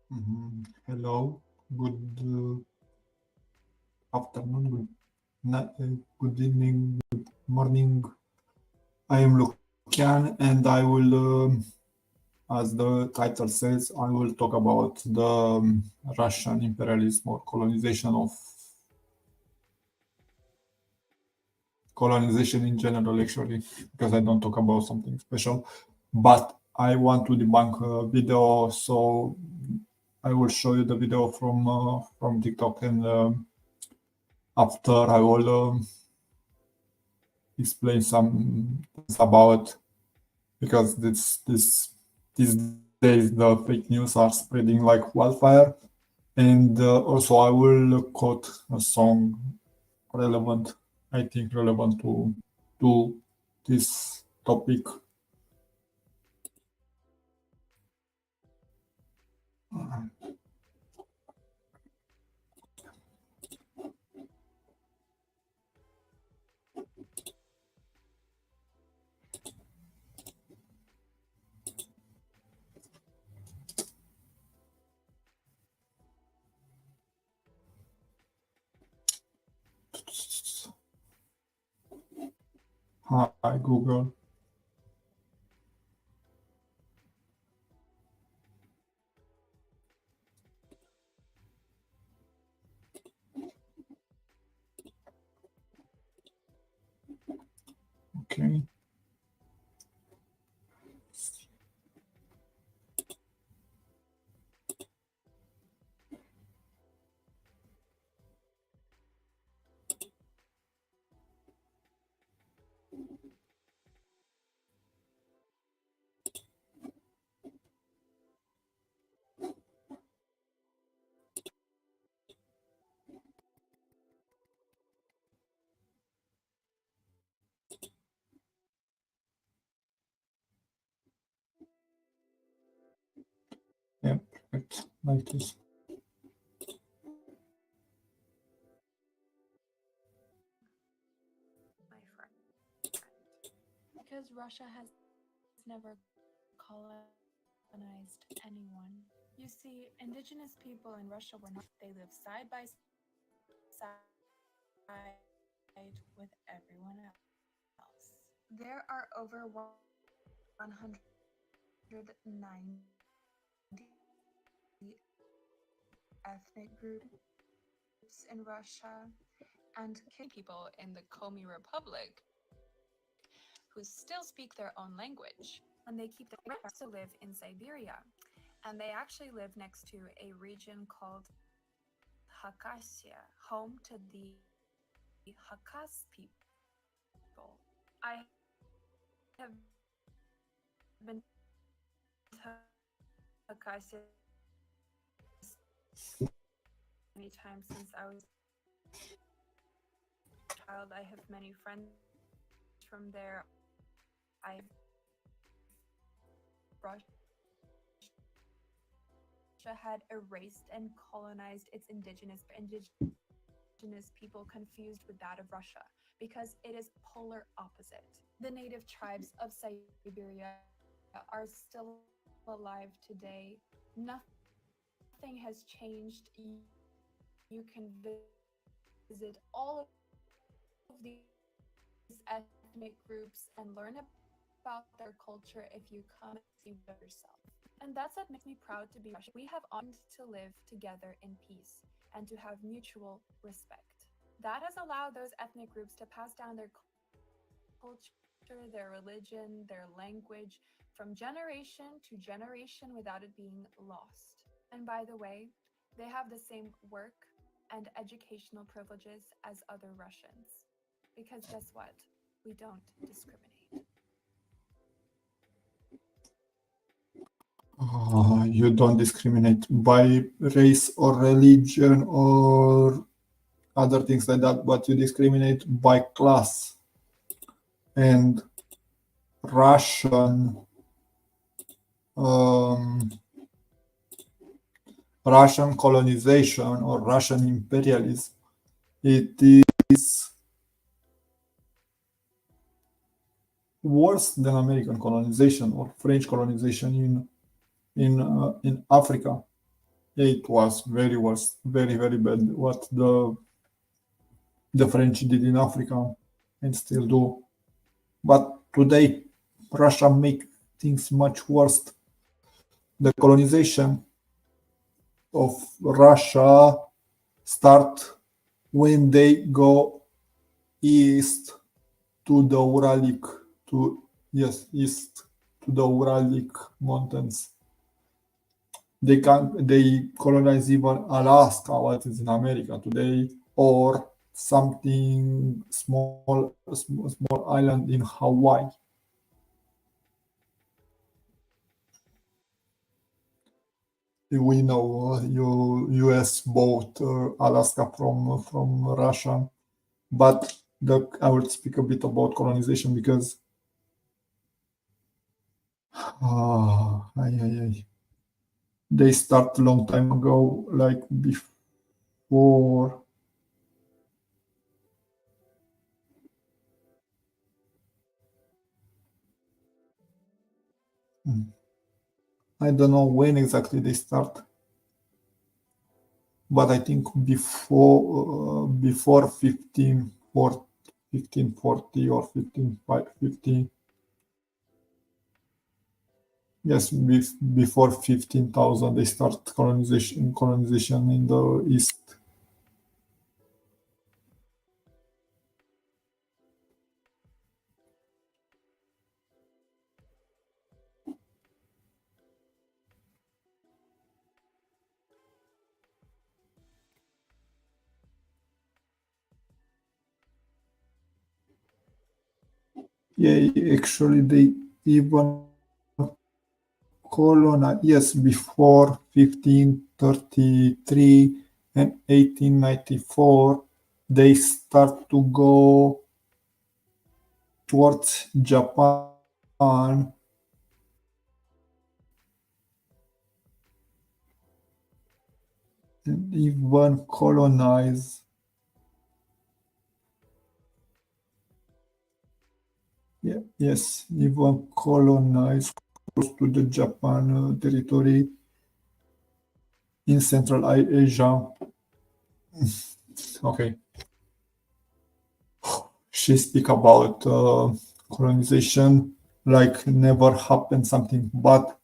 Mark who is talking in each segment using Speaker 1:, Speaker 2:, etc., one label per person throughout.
Speaker 1: Hello, good afternoon, good evening, good morning. I am Lucian, and I will, as the title says, I will talk about the Russian imperialism or colonization in general, actually, because I don't talk about something special. But I want to debunk a video, so I will show you the video from TikTok, and after I will explain some things about, because these days the fake news are spreading like wildfire, and also I will quote a song relevant, I think relevant to this topic. Hi Google. Okay. Yeah, perfect. Like this.
Speaker 2: My friend. Because Russia has never colonized anyone. You see, indigenous people in Russia were not, they live side by side with everyone else. There are over 190 ethnic groups in Russia and people in the Komi Republic who still speak their own language. And they keep their rights to live in Siberia. And they actually live next to a region called Khakassia, home to the Khakas people. I have been to Khakassia many times since I was a child. I have many friends from there. I've Russia had erased and colonized its indigenous people confused with that of Russia because it is polar opposite. The native tribes of Siberia are still alive today. Nothing has changed. You can visit all of these ethnic groups and learn about their culture if you come and see for yourself. And that's what makes me proud to be Russian. We have learned to live together in peace and to have mutual respect. That has allowed those ethnic groups to pass down their culture, their religion, their language from generation to generation without it being lost. And by the way, they have the same work and educational privileges as other Russians. Because guess what? We don't discriminate.
Speaker 1: You don't discriminate by race or religion or other things like that, but you discriminate by class. And Russian um, Russian colonization or Russian imperialism, it is worse than American colonization or French colonization in Africa. it was very worse, very bad what the French did in Africa and still do. But today, Russia make things much worse. The colonization of Russia start when they go east to the Uralic, to east to the Uralic mountains. They colonize even Alaska, what is in America today, or something small island in Hawaii. We know U.S. bought Alaska from Russia, but I will speak a bit about colonization because they start a long time ago, like before. I don't know when exactly they start, but I think before 1540 or 1550. Yes, before 15,000 they start colonization in the east. Yeah, actually they even colonize, yes, before 1533 and 1894 they start to go towards Japan and even colonize. Yeah, yes, even colonize close to the Japan territory in Central Asia. Okay, she speak about colonization like never happened something, but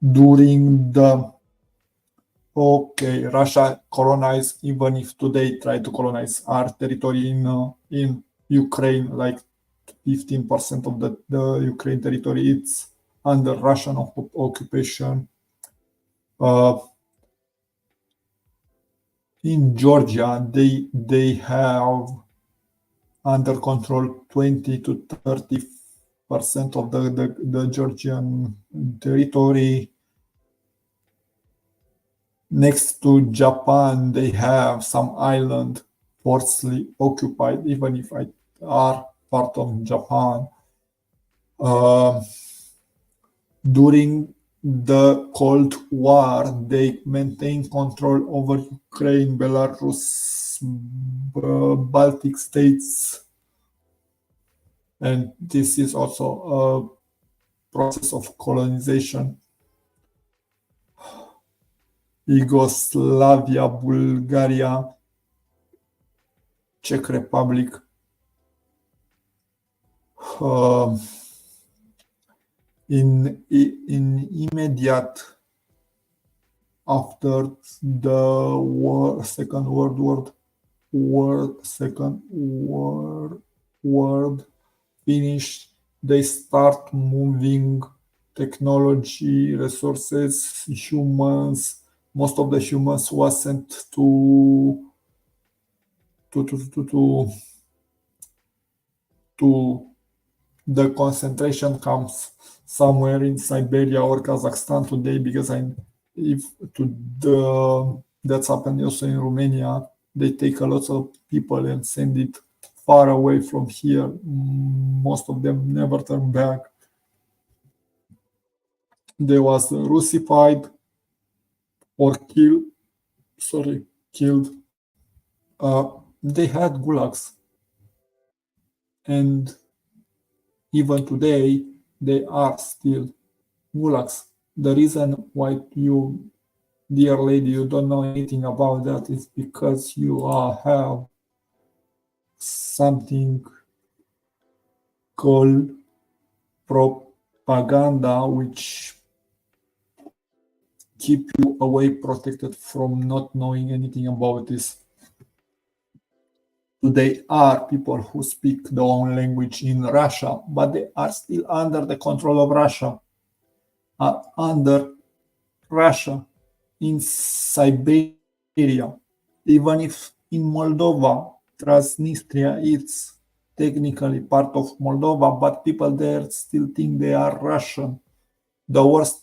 Speaker 1: during the okay, Russia colonized, even if today try to colonize our territory in Ukraine, like 15% of the Ukraine territory, it's under Russian occupation. Uh, in Georgia, they have under control 20 to 30% of the Georgian territory. Next to Japan, they have some island forcibly occupied, even if I are part of Japan. Uh, During the Cold War, they maintained control over Ukraine, Belarus, Baltic states, and this is also a process of colonization. Yugoslavia, Bulgaria, Czech Republic. Uh, in immediate after the Second World finished, they start moving technology, resources, humans. Most of the humans was sent to to to to, to the concentration camps somewhere in Siberia or Kazakhstan today, because if to the that's happened also in Romania, they take a lot of people and send it far away from here. Most of them never turn back. They was Russified or killed. They had gulags, and even today they are still gulags. The reason why dear lady, you don't know anything about that. It's because you have something called propaganda, which keep you away protected from not knowing anything about this. Today are people who speak their own language in Russia, but they are still under the control of Russia, are under Russia, in Siberia, even if in Moldova, Transnistria is technically part of Moldova, but people there still think they are Russian. The worst,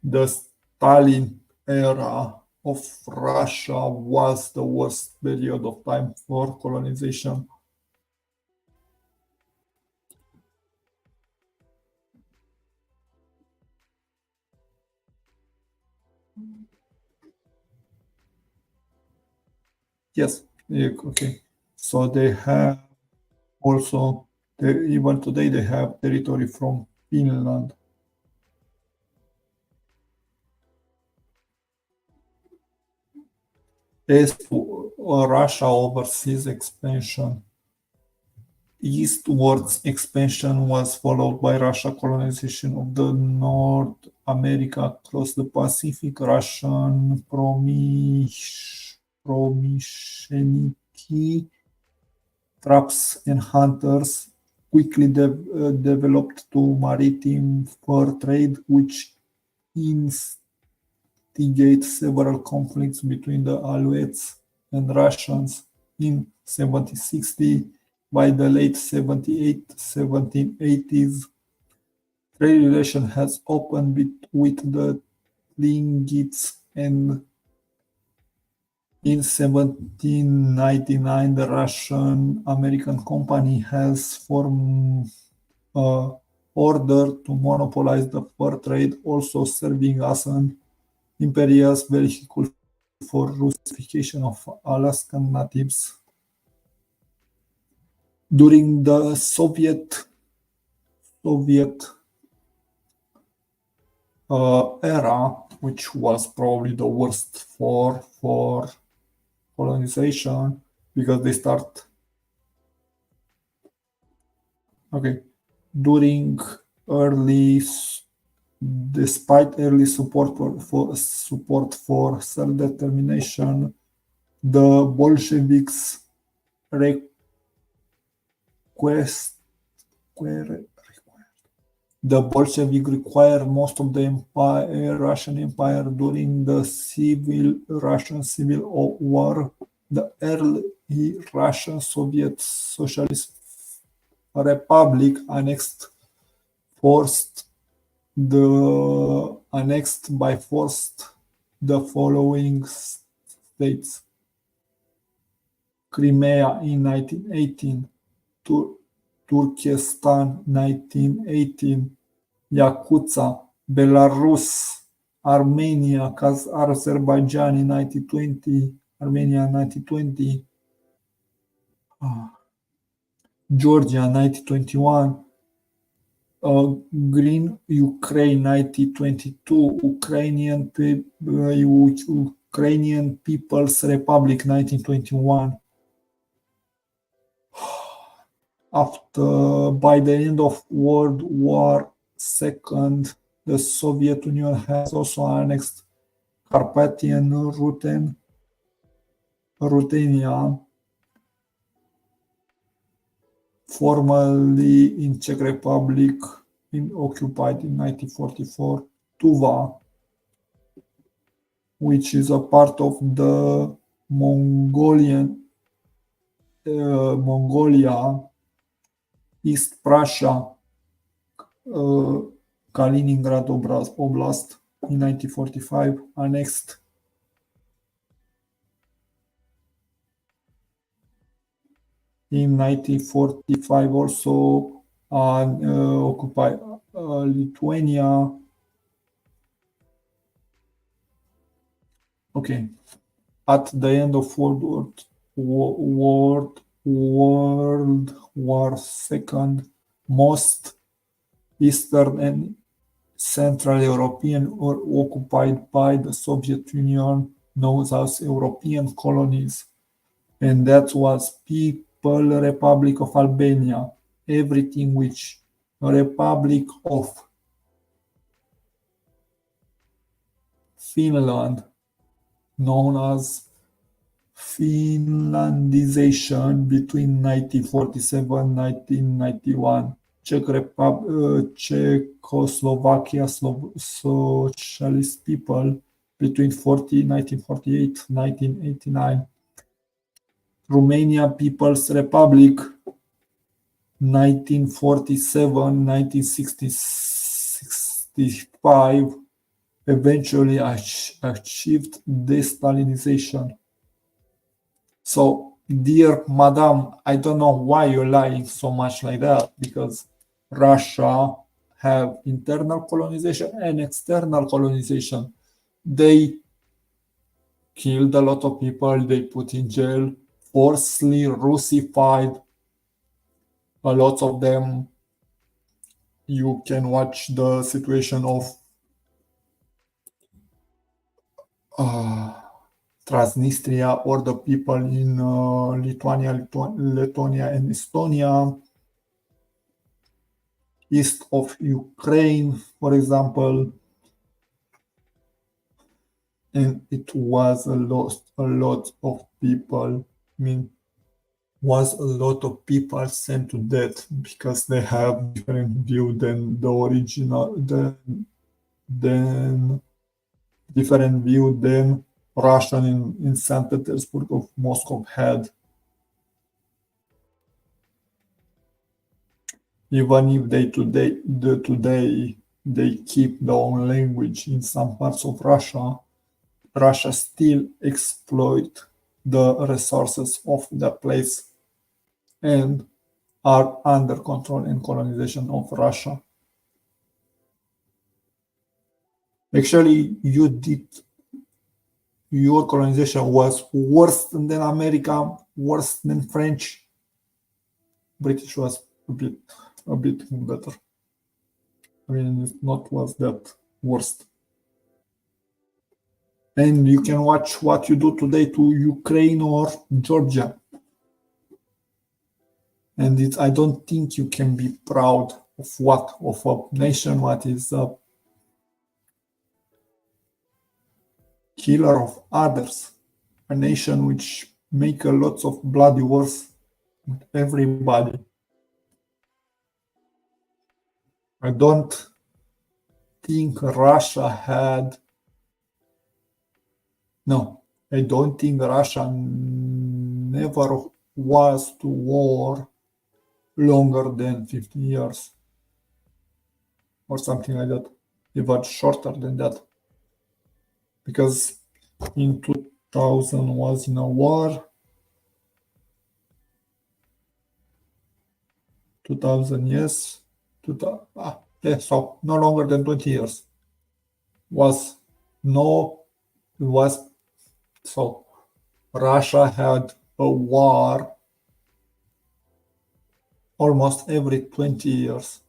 Speaker 1: the Stalin era of Russia was the worst period of time for colonization. Yes, okay. So they have also, even today, they have territory from Finland. As to Russia overseas expansion, eastwards expansion was followed by Russia colonization of the North America across the Pacific. Russian Promisheniki traps and hunters quickly developed to maritime fur trade, which instigates several conflicts between the Alouettes and Russians in 1760. By the late 1780s, trade relations has opened with the Tlingits, and in 1799 the Russian-American Company has formed order to monopolize the fur trade, also serving as an imperious vehicle for Russification of Alaskan natives. During the Soviet era, which was probably the worst for colonization, because they start during early, despite early support for self-determination, the Bolsheviks request the Bolsheviks required most of the Russian Empire during the Russian Civil War. The early Russian Soviet Socialist Republic annexed by force the following states: Crimea in 1918, Turkestan 1918, Yakutia, Belarus, Armenia, Azerbaijan in 1920, Armenia 1920, Georgia 1921, Green Ukraine 1922, Ukrainian People's Republic 1921. By the end of World War II, the Soviet Union has also annexed Carpathian Ruthenia, formerly in Czech Republic, occupied in 1944, Tuva, which is a part of the Mongolia, East Prussia, Kaliningrad Oblast in 1945, annexed in 1945, also occupied Lithuania. At the end of World War II, most Eastern and Central European were occupied by the Soviet Union, known as European colonies. And that was People Republic of Albania, everything which Republic of Finland, known as Finlandization between 1947 1991. Czechoslovakia Socialist People between 1948 1989. Romania People's Republic 1947 1965 eventually achieved de-Stalinization. So, dear madam, I don't know why you're lying so much like that, because Russia have internal colonization and external colonization. They killed a lot of people, they put in jail, forcibly Russified a lot of them. You can watch the situation of Transnistria or the people in Lithuania, Lithuania, and Estonia, east of Ukraine, for example. And it was a lot of people. I mean, was a lot of people sent to death because they have different view than the original, than different view than Russian in St. Petersburg of Moscow had. Even if today they keep their own language in some parts of Russia, Russia still exploit the resources of the place and are under control and colonization of Russia. Actually, your colonization was worse than America, worse than French. British was a bit better. I mean, it not was that worst. And you can watch what you do today to Ukraine or Georgia. And I don't think you can be proud of a nation what is a killer of others, a nation which make a lots of bloody wars with everybody. I don't think Russia had. No, I don't think Russia never was to war longer than 50 years or something like that, even shorter than that. Because in 2000 was in a war, 2000 yes, so no longer than 20 years. So Russia had a war almost every 20 years.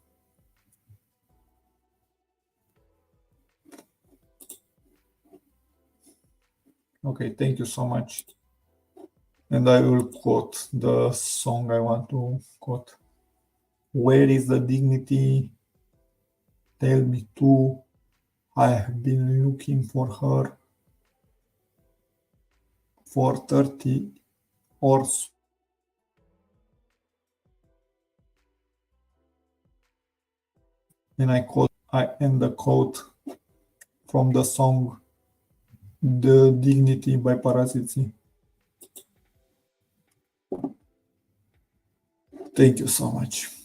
Speaker 1: Okay, thank you so much. And I will quote the song I want to quote. Where is the dignity? Tell me too. I have been looking for her for 30 or so. And I end the quote from the song The Dignity by Parazitii. Thank you so much.